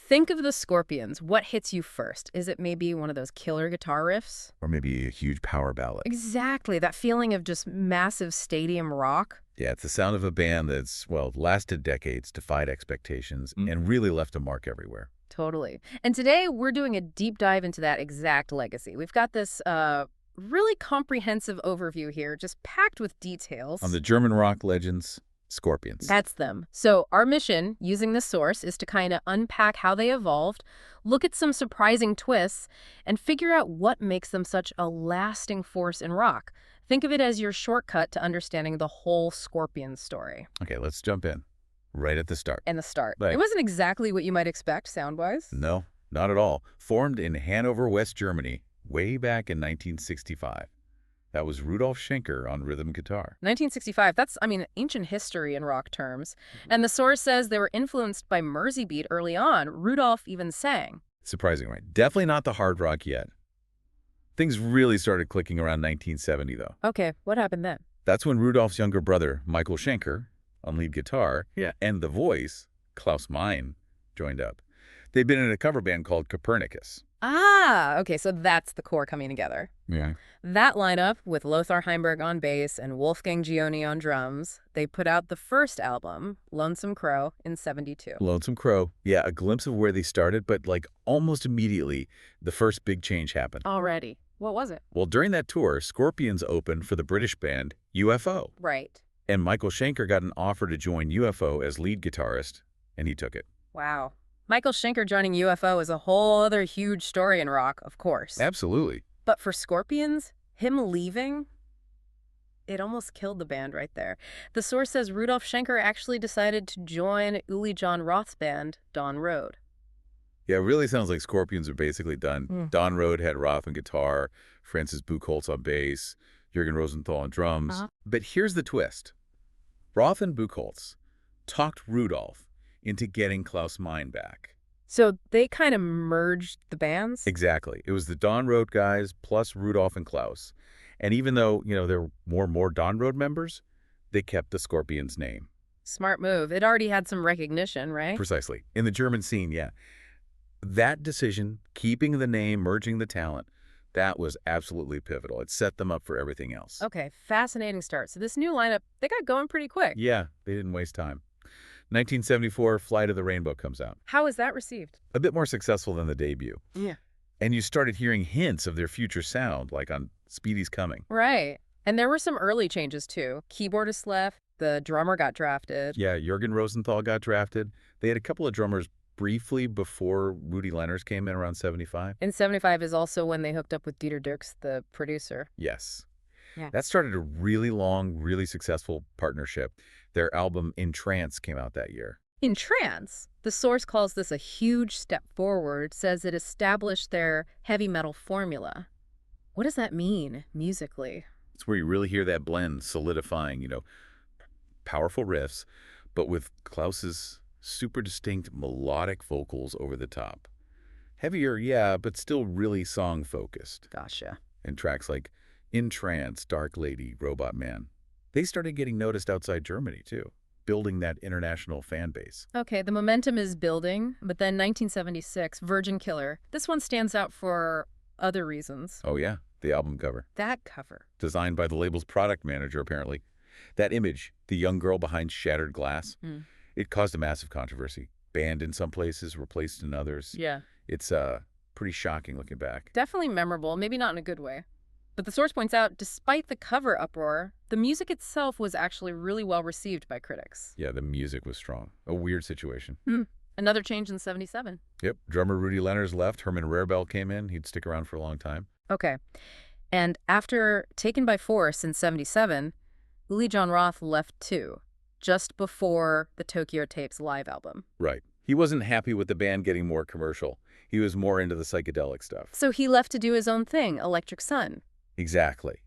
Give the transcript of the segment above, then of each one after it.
Think of the Scorpions. What hits you first? Is it maybe one of those killer guitar riffs? Or maybe a huge power ballad. Exactly, that feeling of just massive stadium rock. Yeah, it's the sound of a band that's, well, lasted decades, defied expectations, and really left a mark everywhere. Totally. And today we're doing a deep dive into that exact legacy. We've got this really comprehensive overview here, just packed with details. On the German rock legends, Scorpions. That's them. So our mission, using this source, is to kind of unpack how they evolved, look at some surprising twists, and figure out what makes them such a lasting force in rock. Think of it as your shortcut to understanding the whole Scorpions story. Okay, let's jump in. Right at the start. And the start. Right. It wasn't exactly what you might expect sound-wise. No, not at all. Formed in Hanover, West Germany, way back in 1965. That was Rudolf Schenker on rhythm guitar. 1965, that's, ancient history in rock terms. And the source says they were influenced by Mersey beat early on. Rudolf even sang. Surprising, right? Definitely not the hard rock yet. Things really started clicking around 1970, though. Okay, what happened then? That's when Rudolf's younger brother, Michael Schenker, on lead guitar, and the voice, Klaus Meine, joined up. They'd been in a cover band called Copernicus. Ah, okay, so that's the core coming together. Yeah. That lineup, with Lothar Heimberg on bass and Wolfgang Gioni on drums, they put out the first album, Lonesome Crow, in '72. Lonesome Crow. Yeah, a glimpse of where they started, but almost immediately, the first big change happened. Already. What was it? Well, during that tour, Scorpions opened for the British band UFO. Right. And Michael Schenker got an offer to join UFO as lead guitarist, and he took it. Wow. Michael Schenker joining UFO is a whole other huge story in rock, of course. Absolutely. But for Scorpions, him leaving, it almost killed the band right there. The source says Rudolf Schenker actually decided to join Uli Jon Roth's band, Don Road. Yeah, it really sounds like Scorpions are basically done. Don Road had Roth on guitar, Francis Buchholz on bass, Jürgen Rosenthal on drums. But here's the twist. Roth and Buchholz talked Rudolf into getting Klaus Meine back. So they kind of merged the bands? Exactly. It was the Don Road guys plus Rudolf and Klaus. And even though, there were more Don Road members, they kept the Scorpions name. Smart move. It already had some recognition, right? Precisely. In the German scene, yeah. That decision, keeping the name, merging the talent, that was absolutely pivotal. It set them up for everything else. Okay, fascinating start. So this new lineup, they got going pretty quick. Yeah, they didn't waste time. 1974, Flight of the Rainbow comes out. How was that received? A bit more successful than the debut. Yeah. And you started hearing hints of their future sound, like on Speedy's Coming. Right. And there were some early changes, too. Keyboardist left, the drummer got drafted. Yeah, Jürgen Rosenthal got drafted. They had a couple of drummers briefly before Rudy Lenners came in around 75. And 75 is also when they hooked up with Dieter Dierks, the producer. Yes. Yeah. That started a really long, really successful partnership. Their album In Trance came out that year. In Trance, the source calls this a huge step forward, says it established their heavy metal formula. What does that mean musically? It's where you really hear that blend solidifying, powerful riffs, but with Klaus's super distinct melodic vocals over the top. Heavier, yeah, but still really song-focused. Gotcha. And tracks like In Trance, Dark Lady, Robot Man. They started getting noticed outside Germany, too, building that international fan base. Okay, the momentum is building, but then 1976, Virgin Killer. This one stands out for other reasons. Oh, yeah, the album cover. That cover. Designed by the label's product manager, apparently. That image, the young girl behind shattered glass, it caused a massive controversy. Banned in some places, replaced in others. Yeah. It's pretty shocking looking back. Definitely memorable, maybe not in a good way. But the source points out, despite the cover uproar, the music itself was actually really well received by critics. Yeah, the music was strong. A weird situation. Another change in 77. Yep. Drummer Rudy Lenners left. Herman Rarebell came in. He'd stick around for a long time. Okay. And after Taken by Force in 77, Uli Jon Roth left too, just before the Tokyo Tapes live album. Right. He wasn't happy with the band getting more commercial. He was more into the psychedelic stuff. So he left to do his own thing, Electric Sun. Exactly.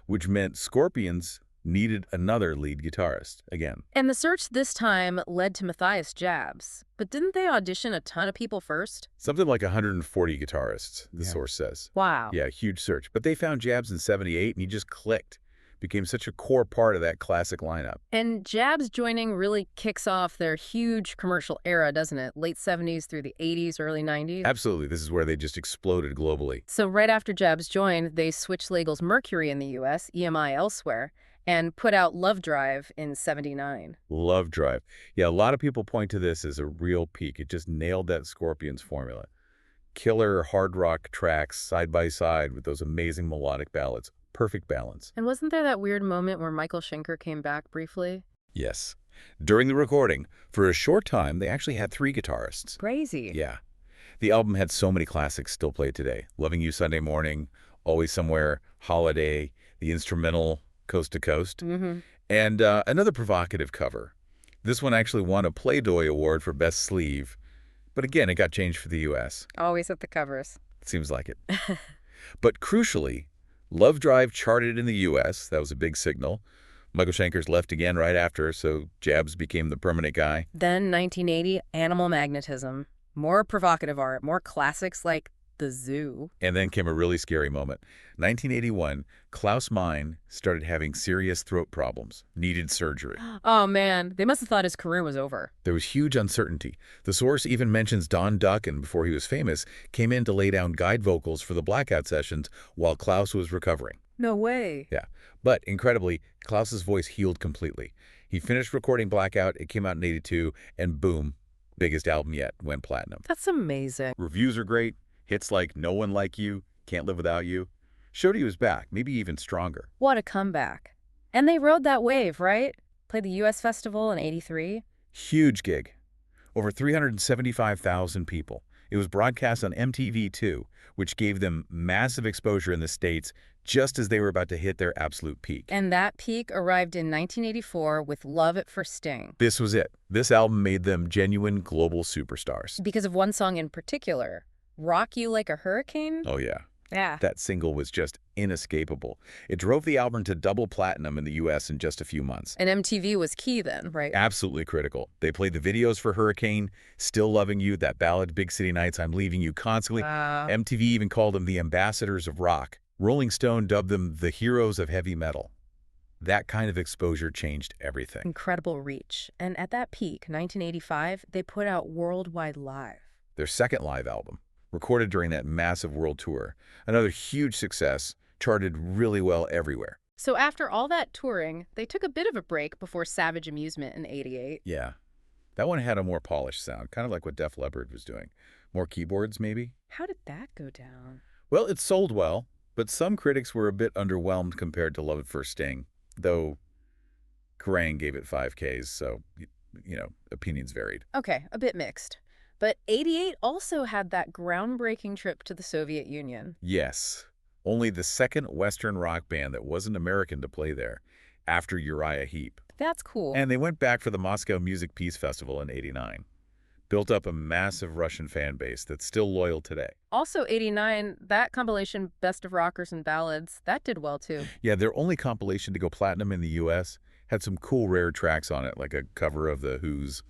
Which meant Scorpions needed another lead guitarist again. And the search this time led to Matthias Jabs. But didn't they audition a ton of people first? Something like 140 guitarists, the source says. Wow. Yeah, huge search. But they found Jabs in 78 and he just clicked. became such a core part of that classic lineup. And Jabs joining really kicks off their huge commercial era, doesn't it? Late 70s through the 80s, early 90s. Absolutely. This is where they just exploded globally. So right after Jabs joined, they switched labels Mercury in the US, EMI elsewhere, and put out Love Drive in '79. Love Drive. Yeah, a lot of people point to this as a real peak. It just nailed that Scorpions formula. Killer hard rock tracks side by side with those amazing melodic ballads. Perfect balance. And wasn't there that weird moment where Michael Schenker came back briefly? Yes. During the recording, for a short time, they actually had 3 guitarists. Crazy. Yeah. The album had so many classics still played today. Loving You Sunday Morning, Always Somewhere, Holiday, the instrumental Coast to Coast, and another provocative cover. This one actually won a Playboy Award for Best Sleeve, but again, it got changed for the U.S. Always at the covers. Seems like it. But crucially, Love Drive charted in the U.S. That was a big signal. Michael Schenker's left again right after, so Jabs became the permanent guy. Then 1980, Animal Magnetism. More provocative art, more classics like The Zoo. And then came a really scary moment. 1981, Klaus Meine started having serious throat problems, needed surgery. Oh man, they must have thought his career was over. There was huge uncertainty. The source even mentions Don Duckin, before he was famous, came in to lay down guide vocals for the Blackout sessions while Klaus was recovering. No way. Yeah, but incredibly, Klaus's voice healed completely. He finished recording Blackout, it came out in '82, and boom, biggest album yet, went platinum. That's amazing. Reviews are great. Hits like No One Like You, Can't Live Without You. Showed he was back, maybe even stronger. What a comeback. And they rode that wave, right? Played the U.S. Festival in '83. Huge gig. Over 375,000 people. It was broadcast on MTV too, which gave them massive exposure in the States just as they were about to hit their absolute peak. And that peak arrived in 1984 with Love at First Sting. This was it. This album made them genuine global superstars. Because of one song in particular, Rock You Like a Hurricane? Oh yeah. Yeah. That single was just inescapable. It drove the album to double platinum in the U.S. in just a few months. And MTV was key then, right? Absolutely critical. They played the videos for Hurricane, Still Loving You, that ballad, Big City Nights, I'm Leaving You Constantly. MTV even called them the ambassadors of rock. Rolling Stone dubbed them the heroes of heavy metal. That kind of exposure changed everything. Incredible reach. And at that peak, 1985, they put out Worldwide Live. Their second live album, recorded during that massive world tour. Another huge success, charted really well everywhere. So after all that touring, they took a bit of a break before Savage Amusement in '88. Yeah. That one had a more polished sound, kind of like what Def Leppard was doing. More keyboards, maybe? How did that go down? Well, it sold well, but some critics were a bit underwhelmed compared to Love at First Sting, though Kerrang gave it 5 Ks, so, opinions varied. Okay, a bit mixed. But '88 also had that groundbreaking trip to the Soviet Union. Yes. Only the second Western rock band that wasn't American to play there, after Uriah Heep. That's cool. And they went back for the Moscow Music Peace Festival in '89. Built up a massive Russian fan base that's still loyal today. Also '89, that compilation, Best of Rockers and Ballads, that did well too. Yeah, their only compilation to go platinum in the U.S. had some cool rare tracks on it, like a cover of The Who's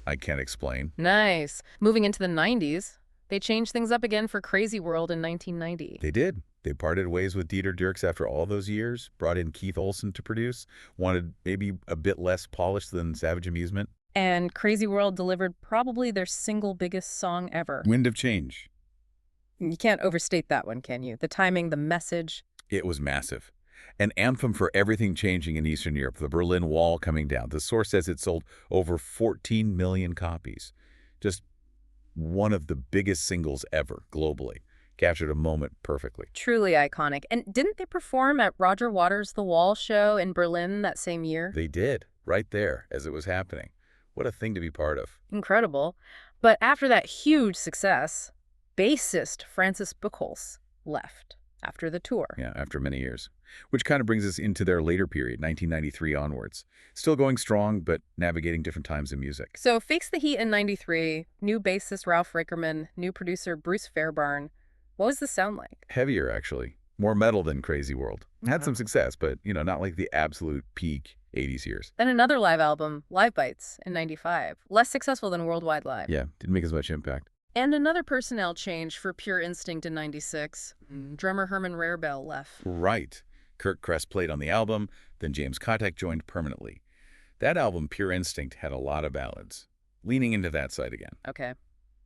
I Can't Explain. Nice. Moving into the '90s, they changed things up again for Crazy World in 1990. They did. They parted ways with Dieter Dierks after all those years, brought in Keith Olsen to produce, wanted maybe a bit less polished than Savage Amusement. And Crazy World delivered probably their single biggest song ever. Wind of Change. You can't overstate that one, can you? The timing, the message. It was massive. An anthem for everything changing in Eastern Europe, the Berlin Wall coming down. The source says it sold over 14 million copies. Just one of the biggest singles ever, globally. Captured a moment perfectly. Truly iconic. And didn't they perform at Roger Waters' The Wall show in Berlin that same year? They did, right there, as it was happening. What a thing to be part of. Incredible. But after that huge success, bassist Francis Buchholz left after the tour. Yeah, after many years. Which kind of brings us into their later period, 1993 onwards. Still going strong, but navigating different times in music. So Fakes the Heat in '93, new bassist Ralph Rickerman, new producer Bruce Fairbairn. What was the sound like? Heavier, actually. More metal than Crazy World. Had some success, but, not like the absolute peak 80s years. Then another live album, Live Bites, in '95. Less successful than Worldwide Live. Yeah, didn't make as much impact. And another personnel change for Pure Instinct in '96. Drummer Herman Rarebell left. Right. Kirk Kress played on the album, then James Kotek joined permanently. That album, Pure Instinct, had a lot of ballads, leaning into that side again. Okay.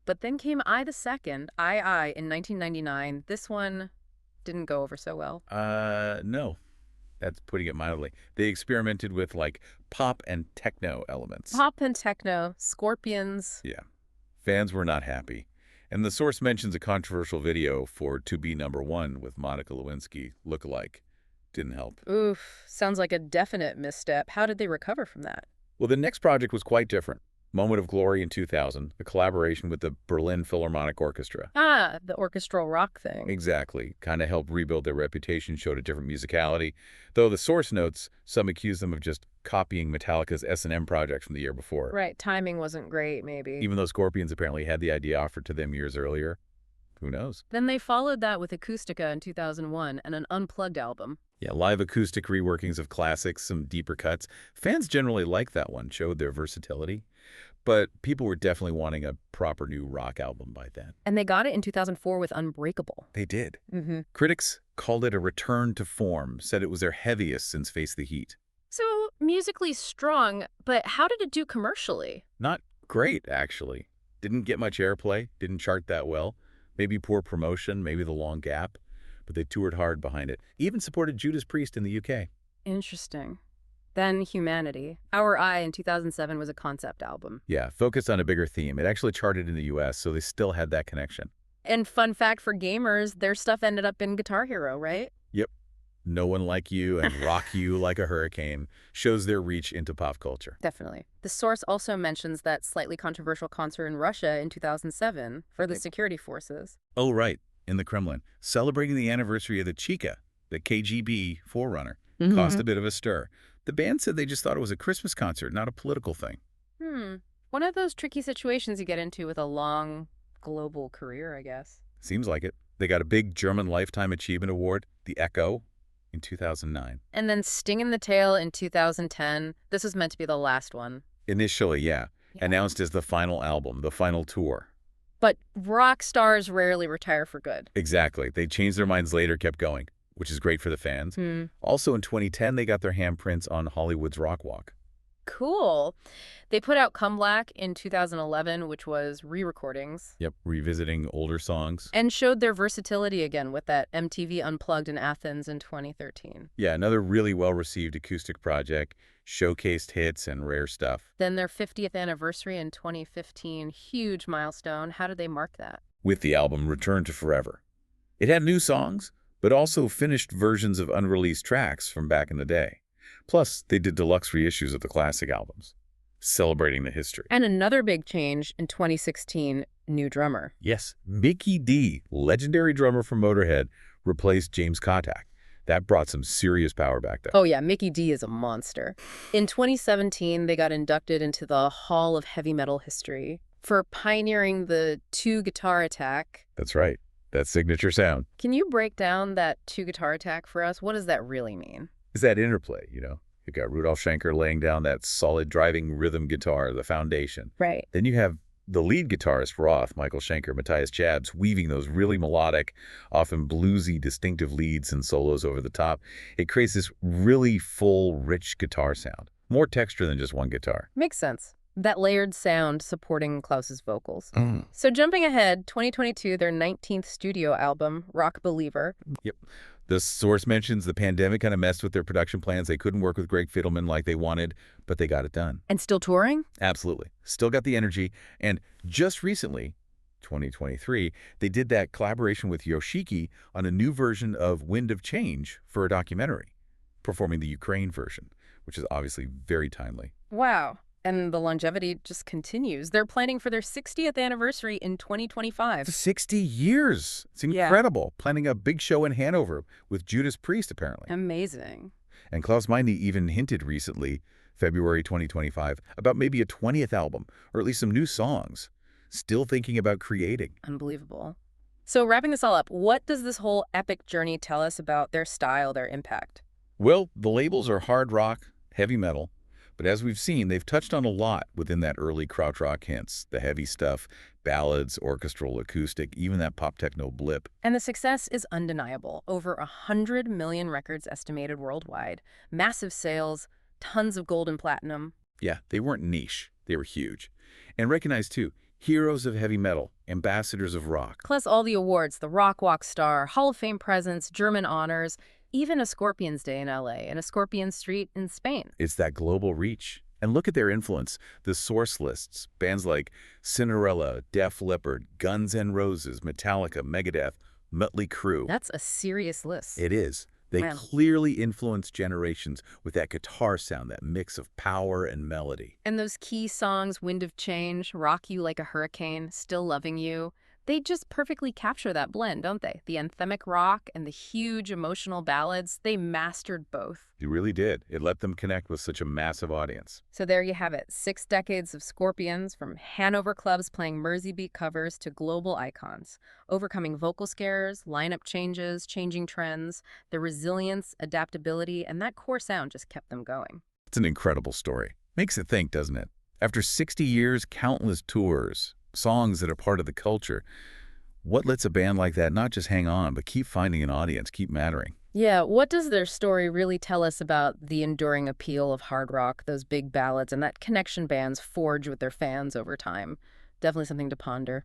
But then came I the Second, I, in 1999. This one didn't go over so well. No. That's putting it mildly. They experimented with, like, pop and techno elements. Pop and techno, Scorpions. Yeah. Fans were not happy. And the source mentions a controversial video for To Be Number One with Monica Lewinsky lookalike. Didn't help. Oof, sounds like a definite misstep. How did they recover from that? Well, the next project was quite different. Moment of Glory in 2000, a collaboration with the Berlin Philharmonic Orchestra. Ah, the orchestral rock thing. Exactly. Kind of helped rebuild their reputation, showed a different musicality. Though the source notes, some accuse them of just copying Metallica's S&M project from the year before. Right, timing wasn't great, maybe. Even though Scorpions apparently had the idea offered to them years earlier. Who knows? Then they followed that with Acoustica in 2001 and an unplugged album. Yeah, live acoustic reworkings of classics, some deeper cuts. Fans generally liked that one, showed their versatility. But people were definitely wanting a proper new rock album by then. And they got it in 2004 with Unbreakable. They did. Mm-hmm. Critics called it a return to form, said it was their heaviest since Face the Heat. So, musically strong, but how did it do commercially? Not great, actually. Didn't get much airplay, didn't chart that well. Maybe poor promotion, maybe the long gap. But they toured hard behind it. Even supported Judas Priest in the UK. Interesting. Then Humanity. Our Eye in 2007 was a concept album. Yeah, focused on a bigger theme. It actually charted in the US, so they still had that connection. And fun fact for gamers, their stuff ended up in Guitar Hero, right? Yep. No One Like You and Rock You Like a Hurricane shows their reach into pop culture. Definitely. The source also mentions that slightly controversial concert in Russia in 2007 for the security forces. Oh, right. In the Kremlin. Celebrating the anniversary of the Chika, the KGB forerunner. Caused a bit of a stir. The band said they just thought it was a Christmas concert, not a political thing. One of those tricky situations you get into with a long global career, I guess. Seems like it. They got a big German Lifetime Achievement Award, the Echo, in 2009. And then Sting in the Tail in 2010. This was meant to be the last one. Initially, yeah. Announced as the final album, the final tour. But rock stars rarely retire for good. Exactly. They changed their minds later, kept going, which is great for the fans. Also in 2010, they got their handprints on Hollywood's Rock Walk. Cool. They put out Come Black in 2011, which was re-recordings. Yep, revisiting older songs. And showed their versatility again with that MTV Unplugged in Athens in 2013. Yeah, another really well-received acoustic project, showcased hits and rare stuff. Then their 50th anniversary in 2015, huge milestone. How did they mark that? With the album Return to Forever. It had new songs, but also finished versions of unreleased tracks from back in the day. Plus, they did deluxe reissues of the classic albums, celebrating the history. And another big change in 2016, new drummer. Yes, Mickey D, legendary drummer from Motorhead, replaced James Kotek. That brought some serious power back there. Oh yeah, Mickey D is a monster. In 2017, they got inducted into the Hall of Heavy Metal History for pioneering the two-guitar attack. That's right, that signature sound. Can you break down that two-guitar attack for us? What does that really mean? Is that interplay, you know? You got Rudolf Schenker laying down that solid driving rhythm guitar, the foundation. Right. Then you have the lead guitarist, Roth, Michael Schenker, Matthias Jabs, weaving those really melodic, often bluesy, distinctive leads and solos over the top. It creates this really full, rich guitar sound. More texture than just one guitar. Makes sense. That layered sound supporting Klaus's vocals. So jumping ahead, 2022, their 19th studio album, Rock Believer. Yep. The source mentions the pandemic kind of messed with their production plans. They couldn't work with Greg Fidelman like they wanted, but they got it done. And still touring? Absolutely. Still got the energy. And just recently, 2023, they did that collaboration with Yoshiki on a new version of Wind of Change for a documentary, performing the Ukraine version, which is obviously very timely. Wow. And the longevity just continues. They're planning for their 60th anniversary in 2025. 60 years. It's incredible. Planning a big show in Hanover with Judas Priest, apparently. Amazing. And Klaus Meine even hinted recently, February 2025, about maybe a 20th album, or at least some new songs. Still thinking about creating. Unbelievable. So wrapping this all up, what does this whole epic journey tell us about their style, their impact? Well, the labels are hard rock, heavy metal, But as we've seen, they've touched on a lot within that early krautrock hints, the heavy stuff, ballads, orchestral, acoustic, even that pop techno blip. And the success is undeniable. Over 100 million records estimated worldwide, massive sales, tons of gold and platinum. Yeah, they weren't niche. They were huge. And recognized, too, heroes of heavy metal, ambassadors of rock. Plus all the awards, the Rock Walk Star, Hall of Fame presence, German honors, even a Scorpions Day in LA and a Scorpion Street in Spain. It's that global reach. And look at their influence. The source lists, bands like Cinderella, Def Leppard, Guns N' Roses, Metallica, Megadeth, Mötley Crüe. That's a serious list. It is. They Man. clearly influenced generations with that guitar sound, that mix of power and melody. And those key songs, Wind of Change, Rock You Like a Hurricane, Still Loving You, they just perfectly capture that blend, don't they? The anthemic rock and the huge emotional ballads, they mastered both. They really did. It let them connect with such a massive audience. So there you have it, 6 decades of Scorpions, from Hanover clubs playing Mersey beat covers to global icons, overcoming vocal scares, lineup changes, changing trends, the resilience, adaptability, and that core sound just kept them going. It's an incredible story. Makes it think, doesn't it? After 60 years, countless tours, songs that are part of the culture, what lets a band like that not just hang on, but keep finding an audience, keep mattering? Yeah, what does their story really tell us about the enduring appeal of hard rock, those big ballads, and that connection bands forge with their fans over time? Definitely something to ponder.